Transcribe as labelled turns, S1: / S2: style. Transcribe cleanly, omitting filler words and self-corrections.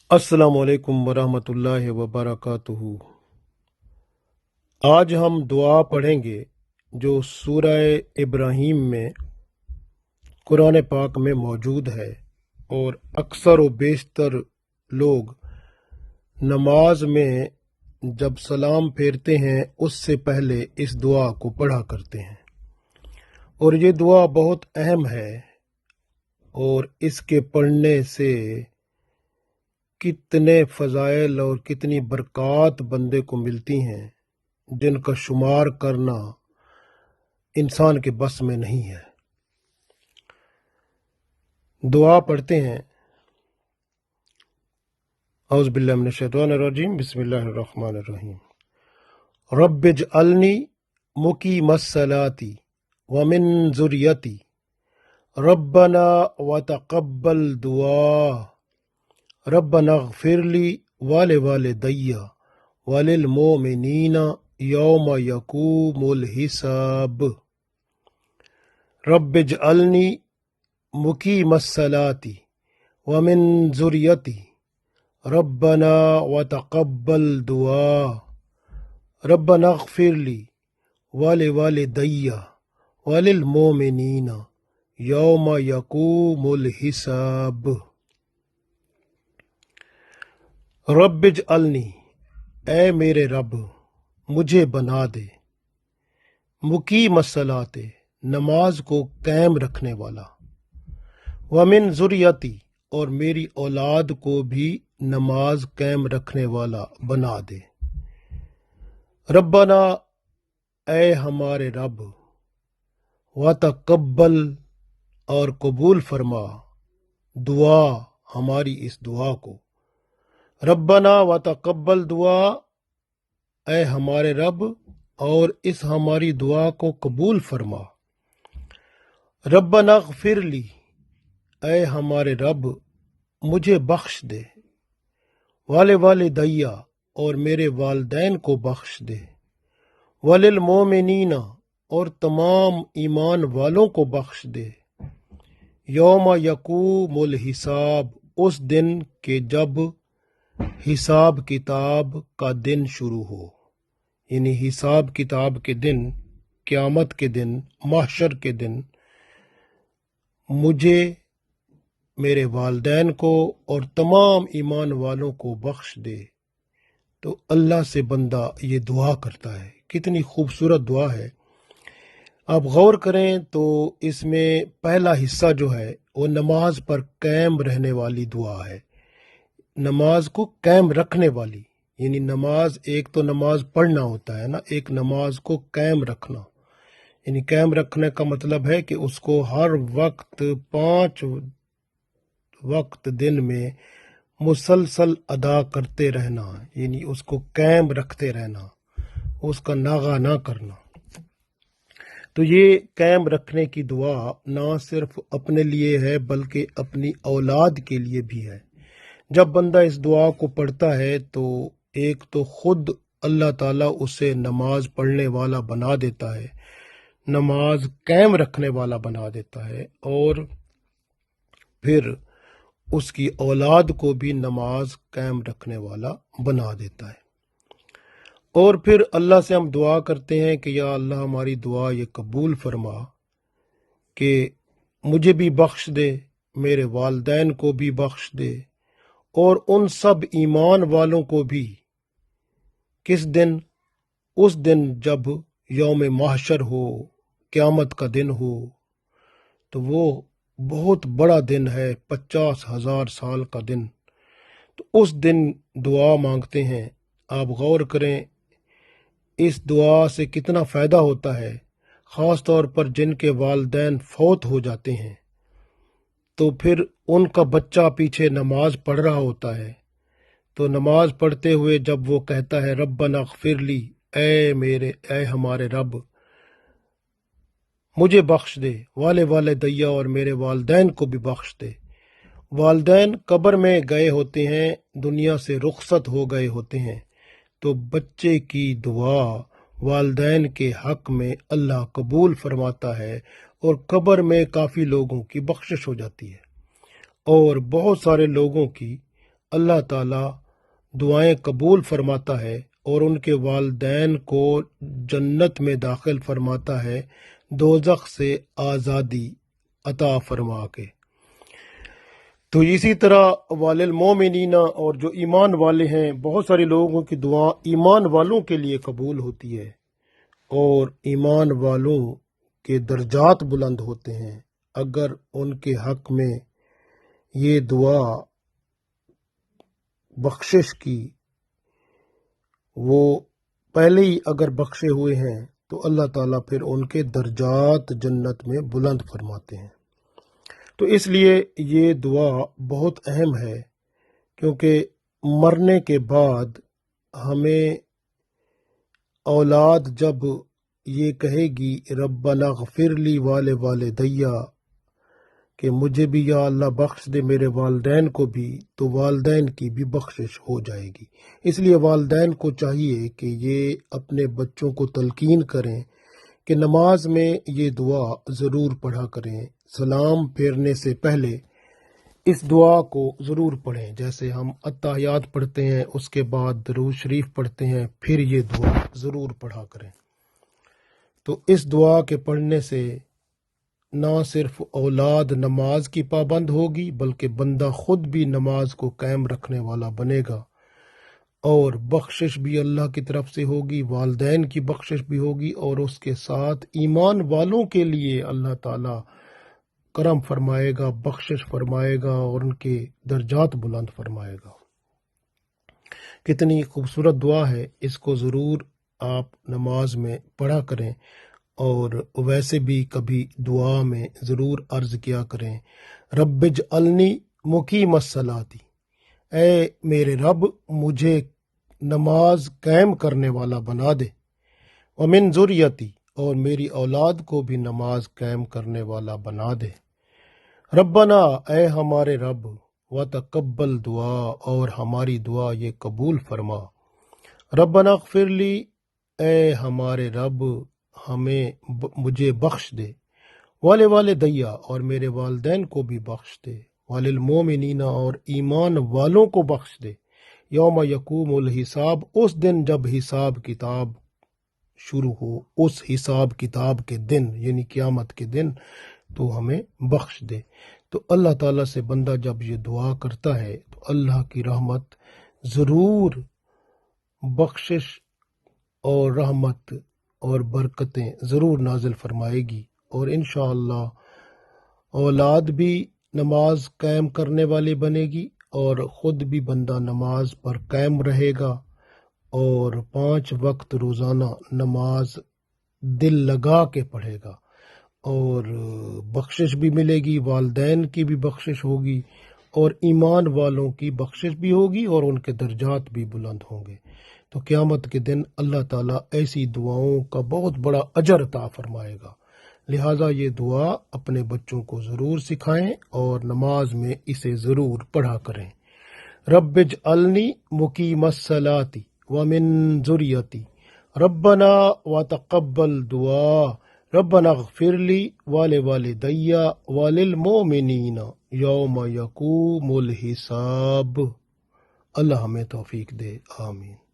S1: अस्सलाम वालेकुम वरहमतुल्लाहि वबरकातुहू। आज हम दुआ पढ़ेंगे जो सूरह इब्राहीम में कुरान पाक में मौजूद है, और अक्सर व बेशतर लोग नमाज में जब सलाम फेरते हैं उससे पहले इस दुआ को पढ़ा करते हैं। और ये दुआ बहुत अहम है, और इसके पढ़ने से कितने फ़ज़ाइल और कितनी बरक़ात बंदे को मिलती हैं जिनका शुमार करना इंसान के बस में नहीं है। दुआ पढ़ते हैं। औज़ु बिल्लाहि मिनश शैतानिर रजीम, बिस्मिल्लाहिर रहमानिर रहीम। रब्बिजअलनी मुकीमस्सलाती व मिन ज़ुर्रियती रब्बना व तक़ब्बल दुआ रब्बना इग़फ़िरली व लिवालिदैया व लिलमुमिनीना यौम यक़ूमुल हिसाब। रब्बिजअलनी मुकीमस्सलाती व मिन ज़ुर्रियती रब्बना व तक़ब्बल दुआ रब्बना इग़फ़िरली व लिवालिदैया व लिलमुमिनीना यौम यक़ूमुल हिसाब। रब्बिजअलनी, ऐ मेरे रब मुझे बना दे, मुकीमस्सलाते, नमाज को कायम रखने वाला, व मिन ज़ुर्रियती, और मेरी औलाद को भी नमाज कायम रखने वाला बना दे। रब्बना, ऐ हमारे रब, व तक़ब्बल, और कबूल फरमा, दुआ, हमारी इस दुआ को। रब्बना व तक़ब्बल दुआ, ऐ हमारे रब, और इस हमारी दुआ को कबूल फरमा। रब्बना इग़फ़िरली, ऐ हमारे रब मुझे बख्श दे, वाले वालिदैया, और मेरे वालिदैन को बख्श दे, वलिल मोमिनीना, और तमाम ईमान वालों को बख्श दे, यौम यक़ूमुल हिसाब, उस दिन के जब हिसाब किताब का दिन शुरू हो, यानी हिसाब किताब के दिन, क़यामत के दिन, महशर के दिन, मुझे, मेरे वालिदैन को और तमाम ईमान वालों को बख्श दे। तो अल्लाह से बंदा ये दुआ करता है। कितनी खूबसूरत दुआ है। आप गौर करें तो इसमें पहला हिस्सा जो है वो नमाज पर कायम रहने वाली दुआ है, नमाज को कायम रखने वाली। यानी नमाज, एक तो नमाज पढ़ना होता है ना, एक नमाज को कायम रखना। यानी कायम रखने का मतलब है कि उसको हर वक्त 5 वक्त दिन में मुसलसल अदा करते रहना, यानी उसको कायम रखते रहना, उसका नागा ना करना। तो ये कायम रखने की दुआ ना सिर्फ अपने लिए है बल्कि अपनी औलाद के लिए भी है। जब बंदा इस दुआ को पढ़ता है तो एक तो खुद अल्लाह ताला उसे नमाज पढ़ने वाला बना देता है, नमाज कायम रखने वाला बना देता है, और फिर उसकी औलाद को भी नमाज कायम रखने वाला बना देता है। और फिर अल्लाह से हम दुआ करते हैं कि या अल्लाह हमारी दुआ ये कबूल फरमा कि मुझे भी बख्श दे, मेरे वालिदैन को भी बख्श दे, और उन सब ईमान वालों को भी। किस दिन? उस दिन जब यौम महशर हो, क़यामत का दिन हो। तो वो बहुत बड़ा दिन है, 50,000 साल का दिन। तो उस दिन दुआ मांगते हैं। आप गौर करें इस दुआ से कितना फ़ायदा होता है, ख़ास तौर पर जिनके वालिदैन फौत हो जाते हैं तो फिर उनका बच्चा पीछे नमाज पढ़ रहा होता है, तो नमाज पढ़ते हुए जब वो कहता है रब्बना इग़फ़िरली, ऐ हमारे रब मुझे बख्श दे, वाले वालिदैया, और मेरे वालिदैन को भी बख्श दे। वालिदैन कब्र में गए होते हैं, दुनिया से रुखसत हो गए होते हैं, तो बच्चे की दुआ वालिदैन के हक में अल्लाह कबूल फरमाता है, और कब्र में काफ़ी लोगों की बख्शिश हो जाती है, और बहुत सारे लोगों की اللہ تعالی دعائیں قبول فرماتا ہے اور ان کے والدین کو جنت میں داخل فرماتا ہے دوزخ سے آزادی عطا فرما کے۔ تو اسی طرح والمومنین، اور جو ایمان والے ہیں، بہت سارے لوگوں کی دعا ایمان والوں کے لیے قبول ہوتی ہے اور ایمان والوں کے درجات بلند ہوتے ہیں اگر ان کے حق میں یہ دعا بخشش کی، وہ پہلے ہی اگر بخشے ہوئے ہیں تو اللہ تعالیٰ پھر ان کے درجات جنت میں بلند فرماتے ہیں۔ تو اس لیے یہ دعا بہت اہم ہے، کیونکہ مرنے کے بعد ہمیں اولاد جب یہ کہے گی ربنا اغفر لی والدیا، کہ مجھے بھی یا اللہ بخش دے میرے والدین کو بھی، تو والدین کی بھی بخشش ہو جائے گی۔ اس لیے والدین کو چاہیے کہ یہ اپنے بچوں کو تلقین کریں کہ نماز میں یہ دعا ضرور پڑھا کریں، سلام پھیرنے سے پہلے اس دعا کو ضرور پڑھیں، جیسے ہم اتحیات پڑھتے ہیں اس کے بعد درود شریف پڑھتے ہیں، پھر یہ دعا ضرور پڑھا کریں۔ تو اس دعا کے پڑھنے سے نہ صرف اولاد نماز کی پابند ہوگی بلکہ بندہ خود بھی نماز کو قائم رکھنے والا بنے گا، اور بخشش بھی اللہ کی طرف سے ہوگی، والدین کی بخشش بھی ہوگی، اور اس کے ساتھ ایمان والوں کے لیے اللہ تعالیٰ کرم فرمائے گا، بخشش فرمائے گا اور ان کے درجات بلند فرمائے گا۔ کتنی خوبصورت دعا ہے، اس کو ضرور آپ نماز میں پڑھا کریں، اور ویسے بھی کبھی دعا میں ضرور عرض کیا کریں رب اجعلنی مقیم الصلاۃ، اے میرے رب مجھے نماز قائم کرنے والا بنا دے، ومن ذریتی، اور میری اولاد کو بھی نماز قائم کرنے والا بنا دے، ربنا، اے ہمارے رب، وتقبل دعا، اور ہماری دعا یہ قبول فرما، ربنا اغفر لی، اے ہمارے رب مجھے بخش دے، والدیا، اور میرے والدین کو بھی بخش دے، وللمومنین، اور ایمان والوں کو بخش دے، یوم یقوم الحساب، اس دن جب حساب کتاب شروع ہو، اس حساب کتاب کے دن یعنی قیامت کے دن، تو ہمیں بخش دے۔ تو اللہ تعالیٰ سے بندہ جب یہ دعا کرتا ہے تو اللہ کی رحمت ضرور، بخشش اور رحمت اور برکتیں ضرور نازل فرمائے گی، اور انشاءاللہ اولاد بھی نماز قائم کرنے والے بنے گی، اور خود بھی بندہ نماز پر قائم رہے گا، اور 5 وقت روزانہ نماز دل لگا کے پڑھے گا، اور بخشش بھی ملے گی، والدین کی بھی بخشش ہوگی، اور ایمان والوں کی بخشش بھی ہوگی، اور ان کے درجات بھی بلند ہوں گے۔ تو قیامت کے دن اللہ تعالیٰ ایسی دعاؤں کا بہت بڑا اجر عطا فرمائے گا۔ لہٰذا یہ دعا اپنے بچوں کو ضرور سکھائیں اور نماز میں اسے ضرور پڑھا کریں۔ رب اجعلنی مقیم الصلاۃ ومن ذریتی، ربنا وتقبل دعا، ربنا اغفر لی والدی وللمؤمنین یوم یقوم الحساب۔ اللہ ہمیں توفیق دے، آمین۔